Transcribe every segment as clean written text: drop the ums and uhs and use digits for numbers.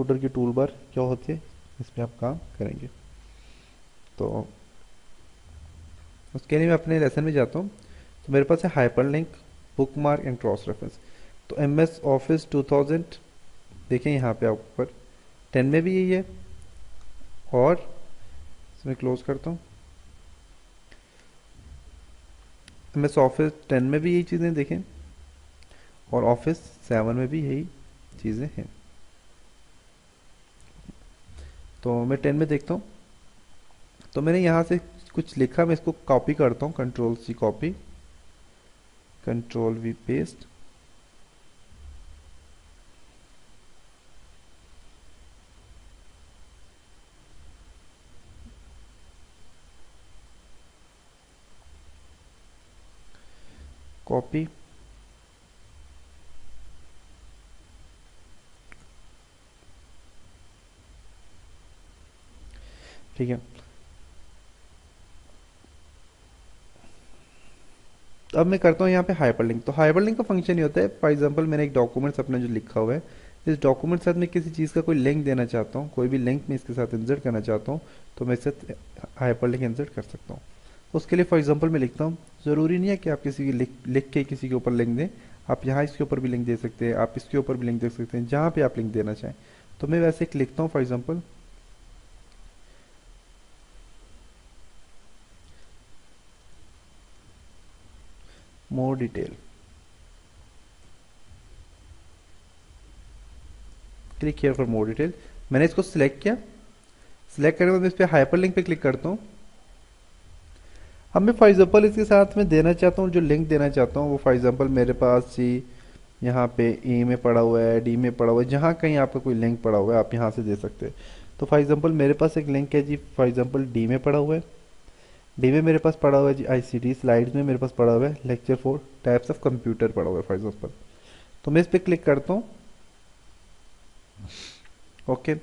Computer की tool bar क्या होती है, इस पे आप काम करेंगे। तो उसके लिए मैं अपने लेसन में जाता हूँ। तो मेरे पास है hyperlink, bookmark and cross reference. तो एम एस ऑफिस 2000 देखें यहाँ पे आप ऊपर 10 में भी यही है, और इसमें क्लोज करता हूँ। एम एस ऑफिस 10 में भी यही चीज़ें देखें, और ऑफिस 7 में भी यही चीज़ें हैं। तो मैं 10 में देखता हूँ। तो मैंने यहाँ से कुछ लिखा, मैं इसको कॉपी करता हूँ, control C copy, control V paste. Copy, ठीक है। तो अब मैं करता हूँ यहाँ पे हाइपरलिंक। तो हाइपरलिंक का फंक्शन ये होता है, फॉर एग्जांपल मैंने एक डॉक्यूमेंट्स अपना जो लिखा हुआ है, इस डॉक्यूमेंट के साथ मैं किसी चीज़ का कोई लिंक देना चाहता हूँ, कोई भी लिंक मैं इसके साथ इंसर्ट करना चाहता हूँ, तो मैं इससे हाइपरलिंक इंसर्ट कर सकता हूँ। तो उसके लिए फॉर एग्जांपल मैं लिखता हूँ, ज़रूरी नहीं है कि आप किसी की लिख के किसी के ऊपर लिंक दें, आप यहाँ इसके ऊपर भी लिंक दे सकते हैं, आप इसके ऊपर भी लिंक दे सकते हैं, जहाँ पे आप लिंक देना चाहें। तो मैं वैसे एक लिखता हूँ, for example more detail, click here for more detail. मैंने इसको सिलेक्ट किया। सिलेक्ट करने के बाद मैं इस पर हाइपरलिंक पे क्लिक करता हूँ। अब मैं फॉर एग्जाम्पल इसके साथ में देना चाहता हूँ, जो लिंक देना चाहता हूँ वो फॉर एग्जाम्पल मेरे पास सी यहाँ पे ई में पड़ा हुआ है, डी में पड़ा हुआ है, जहाँ कहीं आपका कोई लिंक पड़ा हुआ है आप यहाँ से दे सकते हैं। तो फॉर एग्जाम्पल मेरे पास एक लिंक है जी, फॉर एग्जाम्पल डी में पड़ा हुआ है। डी में मेरे पास पड़ा हुआ है जी आईसीटी स्लाइड्स में मेरे पास पड़ा हुआ है लेक्चर 4 टाइप्स ऑफ कंप्यूटर पड़ा हुआ है फॉर एग्जाम्पल। तो मैं इस पर क्लिक करता हूँ। ओके।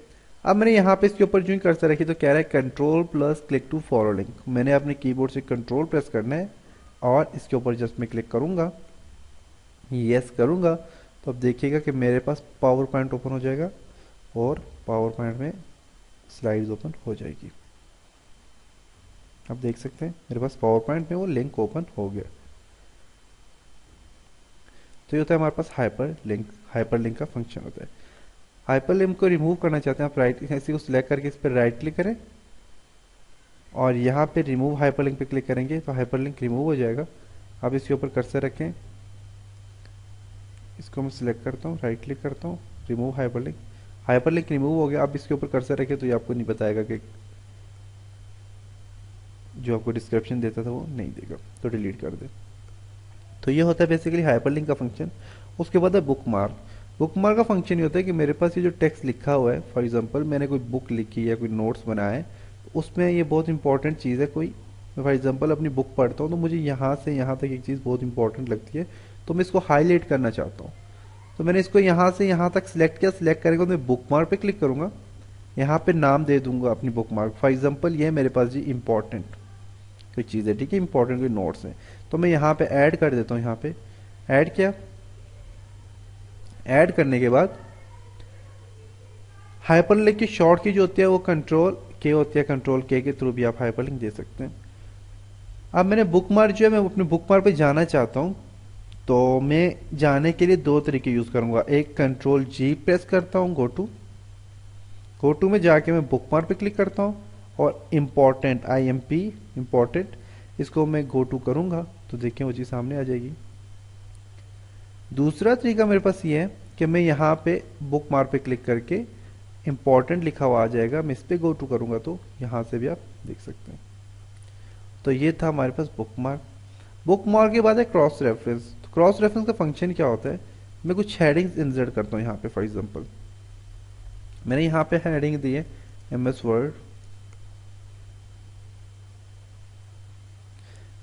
अब मैंने यहाँ पे इसके ऊपर जो ही कर्सर रखी तो कह रहा है control plus click to follow link. मैंने अपने कीबोर्ड से कंट्रोल प्रेस करना है और इसके ऊपर जस्ट मैं क्लिक करूँगा, यस करूँगा, तो अब देखिएगा कि मेरे पास पावर पॉइंट ओपन हो जाएगा और पावर पॉइंट में स्लाइड्स ओपन हो जाएगी। आप देख सकते हैं मेरे पास पावर पॉइंट में वो लिंक ओपन हो गया। तो ये होता है हमारे पास हाइपर लिंक का फंक्शन होता है। हाइपर लिंक को रिमूव करना चाहते हैं आप, राइट इसी को सिलेक्ट करके इस पर राइट क्लिक करें और यहाँ पे रिमूव हाइपर लिंक पे क्लिक करेंगे तो हाइपर लिंक रिमूव हो जाएगा। आप इसके ऊपर कर्सर रखें, इसको मैं सिलेक्ट करता हूँ, राइट क्लिक करता हूँ, रिमूव हाइपर लिंक रिमूव हो गया। आप इसके ऊपर कर्सर रखें तो ये आपको नहीं बताएगा कि जो आपको डिस्क्रिप्शन देता था वो नहीं देगा, तो डिलीट कर दे। तो ये होता है बेसिकली हाइपरलिंक का फंक्शन। उसके बाद है बुकमार्क। बुकमार्क का फंक्शन ये होता है कि मेरे पास ये जो टेक्स्ट लिखा हुआ है, फॉर एग्जांपल मैंने कोई बुक लिखी है, कोई नोट्स बनाए हैं, तो उसमें ये बहुत इंपॉर्टेंट चीज़ है कोई, मैं फॉर एग्जांपल अपनी बुक पढ़ता हूँ तो मुझे यहाँ से यहाँ तक एक चीज़ बहुत इंपॉर्टेंट लगती है, तो मैं इसको हाईलाइट करना चाहता हूँ। तो मैंने इसको यहाँ से यहाँ तक सिलेक्ट किया। सिलेक्ट करने के बाद मैं बुकमार्क पे क्लिक करूँगा, यहाँ पे नाम दे दूंगा अपनी बुकमार्क, फॉर एग्जांपल ये है मेरे पास जी इंपॉर्टेंट कोई चीज़ है, ठीक है, इंपॉर्टेंट कोई नोट्स है, तो मैं यहाँ पे ऐड कर देता हूँ। यहाँ पे ऐड किया। ऐड करने के बाद हाइपरलिंक की शॉर्ट की जो होती है वो कंट्रोल के होती है, कंट्रोल के थ्रू भी आप हाइपरलिंक दे सकते हैं। अब मैंने बुकमार्क जो है मैं अपने बुकमार्क पे जाना चाहता हूँ, तो मैं जाने के लिए दो तरीके यूज़ करूँगा। एक कंट्रोल जी प्रेस करता हूँ, गो टू में जाके मैं बुकमार्क पे क्लिक करता हूँ और इम्पॉर्टेंट IMP इम्पॉर्टेंट इसको मैं गो टू करूँगा तो देखिए वो चीज़ सामने आ जाएगी। दूसरा तरीका मेरे पास ये है कि मैं यहाँ पे बुक मार्क पे क्लिक करके इम्पॉर्टेंट लिखा हुआ आ जाएगा, मैं इस पर गो टू करूँगा तो यहाँ से भी आप देख सकते हैं। तो ये था हमारे पास बुक मार्क के बाद है क्रॉस रेफरेंस। तो क्रॉस रेफरेंस का फंक्शन क्या होता है, मैं कुछ हेडिंग्स इंसर्ट करता हूँ यहाँ पे। फॉर एग्जाम्पल मैंने यहाँ पे हेडिंग दी है MS वर्ड,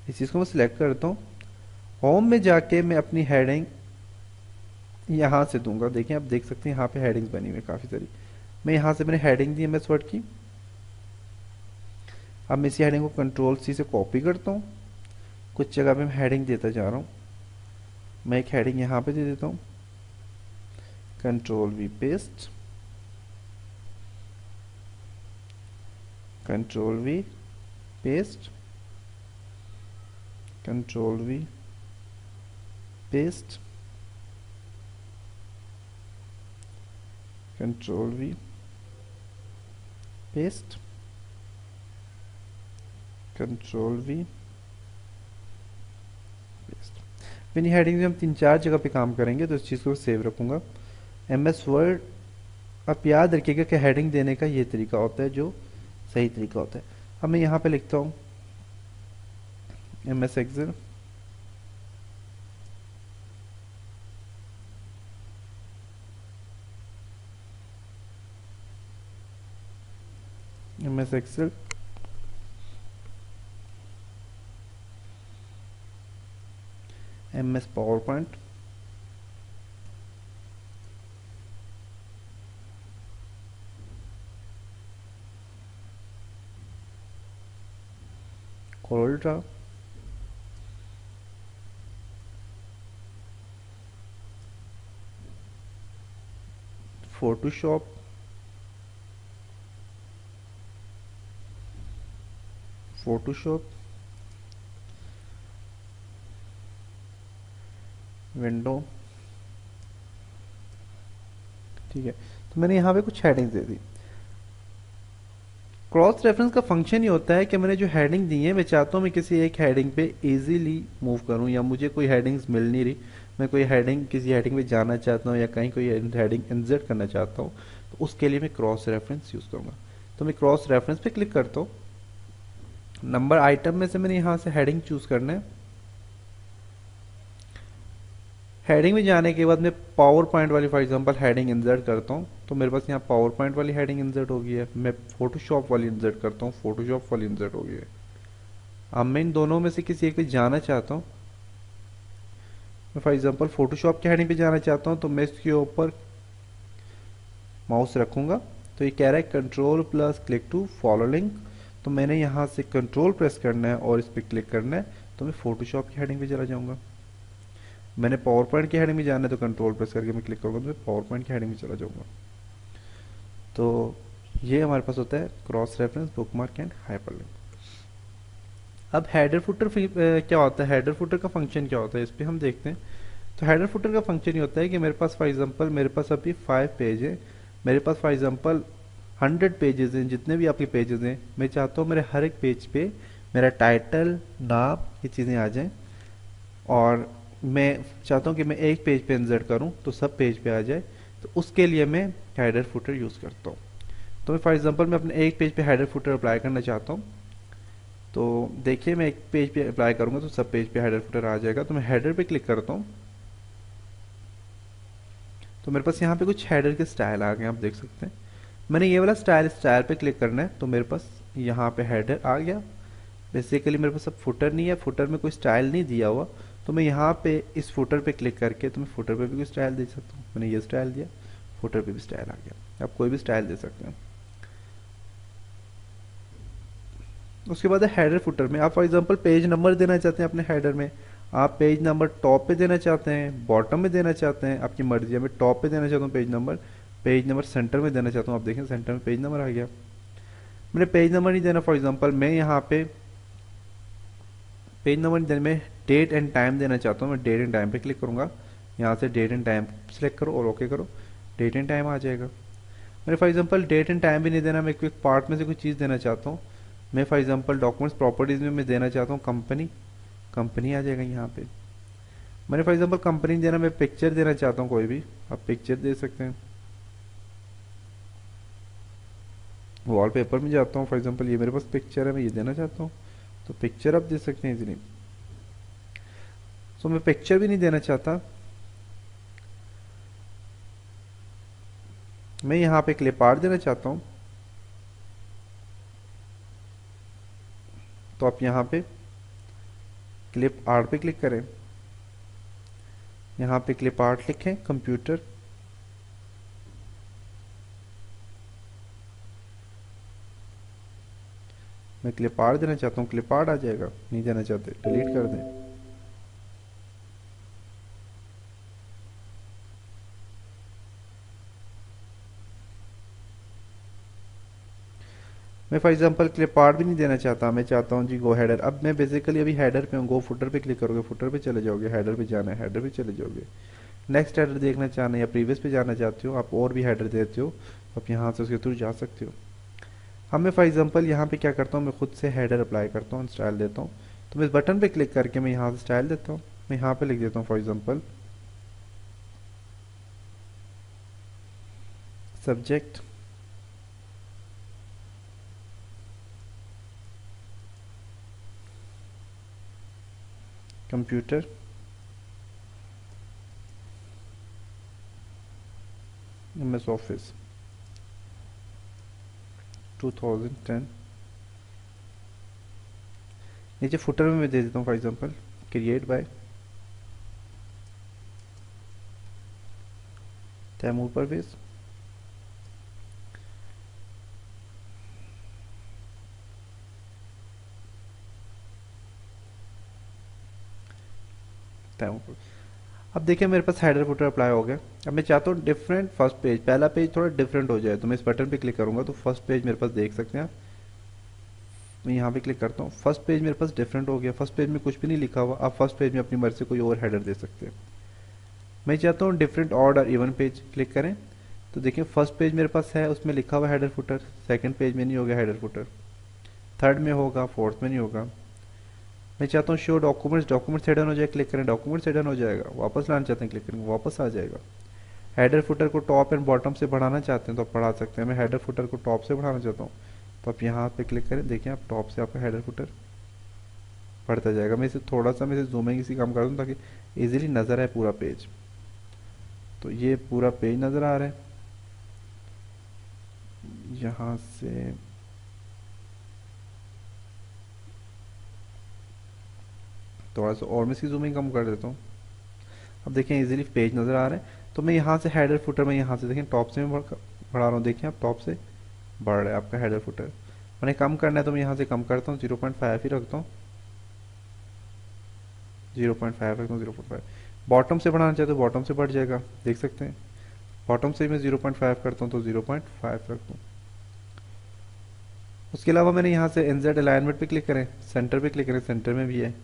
इस चीज़ को मैं सिलेक्ट करता हूँ। होम में जाके मैं अपनी हेडिंग यहाँ से दूंगा, देखिए आप देख सकते हैं यहाँ पे हेडिंग्स बनी हुई है काफ़ी सारी। मैं यहाँ से मैंने हेडिंग दी MS वर्ड की। अब मैं इसी हेडिंग को कंट्रोल C से कॉपी करता हूँ, कुछ जगह पे मैं हेडिंग देता जा रहा हूँ। मैं एक हेडिंग यहाँ पे दे देता हूँ, control V paste. Control V paste, control V paste, control V paste, control V paste. Mini heading में हम 3-4 जगह पे काम करेंगे तो इस चीज़ को सेव रखूंगा। MS वर्ड, आप याद रखिएगा कि हेडिंग देने का ये तरीका होता है जो सही तरीका होता है। अब मैं यहाँ पे लिखता हूँ MS Excel, MS Excel, MS PowerPoint, CorelDRAW, Photoshop, Photoshop, window. ठीक है, तो मैंने यहाँ पे कुछ हेडिंग्स दे दी। क्रॉस रेफरेंस का फंक्शन ही होता है कि मैंने जो हेडिंग दी है मैं चाहता हूँ मैं किसी एक हेडिंग पे इजीली मूव करूँ, या मुझे कोई हेडिंग्स मिल नहीं रही, मैं कोई हेडिंग किसी हेडिंग पे जाना चाहता हूँ या कहीं कोई हेडिंग इंसर्ट करना चाहता हूँ, तो उसके लिए मैं क्रॉस रेफरेंस यूज़ करूँगा। तो मैं क्रॉस रेफरेंस पे क्लिक करता हूँ। नंबर आइटम में से मैंने यहाँ से हेडिंग चूज़ करना है। हेडिंग में जाने के बाद मैं पावर पॉइंट वाली फॉर एग्जांपल हेडिंग इंसर्ट करता हूँ तो मेरे पास यहाँ पावर पॉइंट वाली हेडिंग इंसर्ट हो गई है। मैं फोटोशॉप वाली इंसर्ट करता हूँ, फोटोशॉप वाली इंसर्ट हो गई है। अब मैं इन दोनों में से किसी एक पे जाना चाहता हूँ। मैं फॉर एग्जांपल फोटोशॉप की हेडिंग पे जाना चाहता हूँ तो मैं इसके ऊपर माउस रखूंगा तो ये कह रहा है control plus click to follow link. तो मैंने यहाँ से कंट्रोल प्रेस करना है और इस पर क्लिक करना है तो मैं फोटोशॉप की हेडिंग पे चला जाऊंगा। मैंने पावर पॉइंट की हेडिंग में जाना है तो कंट्रोल प्रेस करके मैं क्लिक करूंगा तो मैं पावर पॉइंट की हेडिंग में चला जाऊंगा। तो ये हमारे पास होता है cross reference, bookmark and hyperlink. अब हेडर फुटर क्या होता है, हेडर फुटर का फंक्शन क्या होता है इस पर हम देखते हैं। तो हेडर फुटर का फंक्शन ये होता है कि मेरे पास फॉर एग्जांपल मेरे पास अभी 5 पेज है, मेरे पास फॉर एग्जांपल 100 पेजेस हैं, जितने भी आपके पेजेस हैं मैं चाहता हूँ मेरे हर एक पेज पे मेरा टाइटल, नाम, ये चीज़ें आ जाएं। और मैं चाहता हूँ कि मैं एक पेज पे इंसर्ट करूँ तो सब पेज पे आ जाए, तो उसके लिए मैं हेडर फुटर यूज़ करता हूँ। तो मैं फॉर एग्जांपल मैं अपने एक पेज पे हेडर फुटर अप्लाई करना चाहता हूँ। तो देखिए मैं एक पेज पे अप्लाई करूँगा तो सब पेज पे हेडर फुटर आ जाएगा। तो मैं हेडर पे क्लिक करता हूँ तो मेरे पास यहाँ पे कुछ हेडर के स्टाइल आ गए, आप देख सकते हैं। मैंने ये वाला स्टाइल स्टाइल पे क्लिक करना है तो मेरे पास यहाँ पे हेडर आ गया। बेसिकली मेरे पास अब फुटर नहीं है, फुटर में कोई स्टाइल नहीं दिया हुआ, तो मैं यहाँ पे इस फुटर पे क्लिक करके तो मैं फुटर पे भी कोई स्टाइल दे सकता हूँ। मैंने ये स्टाइल दिया, फुटर पे भी स्टाइल आ गया। आप कोई भी स्टाइल दे सकते हैं। उसके बाद है हेडर फुटर में, आप फॉर एग्जांपल पेज नंबर देना चाहते हैं अपने हेडर में। आप पेज नंबर टॉप पे देना चाहते हैं, बॉटम में देना चाहते हैं, आपकी मर्जी है। मैं टॉप पे देना चाहता हूँ पेज नंबर सेंटर में देना चाहता हूँ। आप देखें सेंटर में पेज नंबर आ गया। मैंने पेज नंबर नहीं देना, फॉर एग्जांपल मैं यहाँ पे पेज नंबर नहीं देना, मैं डेट एंड टाइम देना चाहता हूँ। मैं डेट एंड टाइम पे क्लिक करूँगा, यहाँ से डेट एंड टाइम सेलेक्ट करो और ओके करो, डेट एंड टाइम आ जाएगा। मैंने for example date and time भी नहीं देना, मैं एक पार्ट में से कोई चीज़ देना चाहता हूँ। मैं फॉर एग्जांपल डॉक्यूमेंट्स प्रॉपर्टीज़ में मैं देना चाहता हूँ कंपनी, कंपनी आ जाएगा यहाँ पे। मैंने फॉर एग्जांपल कंपनी देना, मैं पिक्चर देना चाहता हूँ कोई भी, आप पिक्चर दे सकते हैं। वॉलपेपर में जाता हूँ, फॉर एग्जांपल ये मेरे पास पिक्चर है, मैं ये देना चाहता हूँ तो पिक्चर आप दे सकते हैं इजीली। सो मैं पिक्चर भी नहीं देना चाहता, मैं यहाँ पे क्लिप आर्ट देना चाहता हूँ तो आप यहाँ पे क्लिप आर्ट पे क्लिक करें, यहाँ पे क्लिप आर्ट लिखें कंप्यूटर, मैं क्लिप आर्ट देना चाहता हूँ, क्लिप आर्ट आ जाएगा। नहीं देना चाहते डिलीट कर दें। मैं फॉर एग्जांपल क्लिप आर्ट भी नहीं देना चाहता, मैं चाहता हूँ जी गो हेडर। अब मैं बेसिकली अभी हेडर पे हूँ, गो फुटर पे क्लिक करोगे फुटर पे चले जाओगे, हेडर पे जाना है हेडर पे चले जाओगे। नेक्स्ट हेडर देखना चाहना या प्रीवियस पे जाना चाहते हो, आप और भी हेडर देते हो, आप यहाँ से उसके थ्रू जा सकते हो। अब मैं फॉर एग्जांपल यहाँ पे क्या करता हूँ, मैं खुद से हेडर अप्लाई करता हूँ, स्टाइल देता हूँ। तो मैं इस बटन पे क्लिक करके मैं यहाँ से स्टाइल देता हूँ। मैं यहाँ पे लिख देता हूँ for example subject computer MS office 2010। नीचे फुटर में मैं दे देता हूँ for example create by Taimur Parvez. Taimur. अब देखिए मेरे पास हेडर फुटर अप्लाई हो गया। अब मैं चाहता हूँ डिफरेंट फर्स्ट पेज, पहला पेज थोड़ा डिफरेंट हो जाए, तो मैं इस बटन पे क्लिक करूंगा तो फर्स्ट पेज मेरे पास देख सकते हैं आप। मैं यहाँ पे क्लिक करता हूँ, फर्स्ट पेज मेरे पास डिफरेंट हो गया, फर्स्ट पेज में कुछ भी नहीं लिखा हुआ। आप फर्स्ट पेज में अपनी मर्जी से कोई और हेडर दे सकते हैं। मैं चाहता हूँ डिफरेंट ऑड और इवन पेज, क्लिक करें तो देखिए फर्स्ट पेज मेरे पास है, उसमें लिखा हुआ हेडर फुटर, सेकंड पेज में नहीं होगा हेडर फुटर, थर्ड में होगा, फोर्थ में नहीं होगा। मैं चाहता हूँ शो डॉक्यूमेंट्स, डॉक्यूमेंट्स हिडन हो जाए, क्लिक करें डॉक्यूमेंट्स हिडन हो जाएगा। वापस लाना चाहते हैं क्लिक करेंगे वापस आ जाएगा। हेडर फुटर को टॉप एंड बॉटम से बढ़ाना चाहते हैं तो आप बढ़ा सकते हैं। मैं हेडर फुटर को टॉप से बढ़ाना चाहता हूँ तो आप यहाँ पे क्लिक करें, देखिए आप टॉप से आपका हेडर फुटर बढ़ता जाएगा। मैं इसे थोड़ा सा मैं इसे जूमिंग इसी कम कर दूँ ताकि इजीली नज़र आए पूरा पेज। तो ये पूरा पेज नज़र आ रहा है। यहाँ से थोड़ा सा और मैं इसकी जूमिंग कम कर देता हूँ। अब देखें इजीली पेज नज़र आ रहे हैं। तो मैं यहाँ से हेडर फुटर में यहाँ से देखें टॉप से मैं बढ़ा रहा हूँ, देखिए आप टॉप से बढ़ रहा है आपका हेडर फुटर। मैंने कम करना है तो मैं यहाँ से कम करता हूँ, 0.5 ही रखता हूँ, 0.5 रखता हूँ, 0.5। बॉटम से बढ़ाना चाहते हो बॉटम से बढ़ जाएगा, देख सकते हैं। बॉटम से मैं 0.5 करता हूँ तो 0.5 रखता हूँ। उसके अलावा मैंने यहाँ से एनजेड अलाइनमेंट पे क्लिक करें, सेंटर पे क्लिक करें, सेंटर में भी है।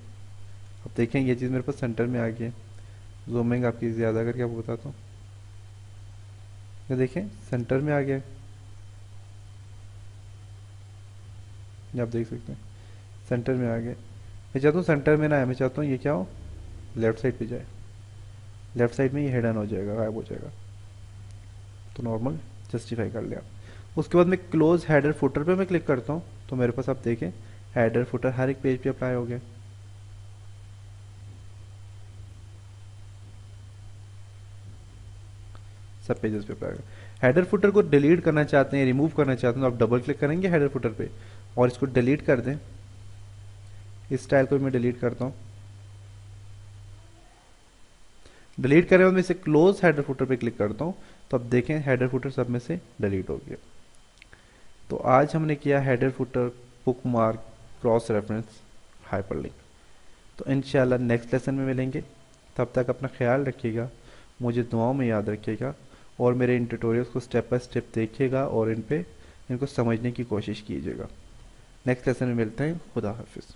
अब देखें ये चीज़ मेरे पास सेंटर में आ गई है। जूमिंग आपकी ज़्यादा करके आपको बताता हूँ, ये देखें सेंटर में आ गया, ये आप देख सकते हैं सेंटर में आ गया। मैं चाहता हूँ सेंटर में ना आए, मैं चाहता हूँ ये क्या हो, लेफ्ट साइड पे जाए, लेफ्ट साइड में ये हिडन हो जाएगा, गायब हो जाएगा। तो नॉर्मल जस्टिफाई कर लिया। उसके बाद मैं क्लोज हेडर फुटर पे मैं क्लिक करता हूँ तो मेरे पास आप देखें हेडर फुटर हर एक पेज पे अप्लाई हो गया। सब पेजेस पे अप्लाई होगा। हेडर फुटर को डिलीट करना चाहते हैं, रिमूव करना चाहते हैं तो आप डबल क्लिक करेंगे हेडर फुटर पे और इसको डिलीट कर दें। इस स्टाइल को मैं डिलीट करता हूँ। डिलीट करने के बाद मैं इसे क्लोज हेडर फुटर पे क्लिक करता हूँ तो अब देखें हेडर फुटर सब में से डिलीट हो गया। तो आज हमने किया header footer, book mark, cross reference, hyperlink. तो इंशाल्लाह नेक्स्ट लेसन में मिलेंगे। तब तक अपना ख्याल रखिएगा, मुझे दुआओं में याद रखिएगा और मेरे इन ट्यूटोरियल्स को स्टेप बाय स्टेप देखिएगा और इनको समझने की कोशिश कीजिएगा। नेक्स्ट लेसन में मिलते हैं। खुदा हाफिज़।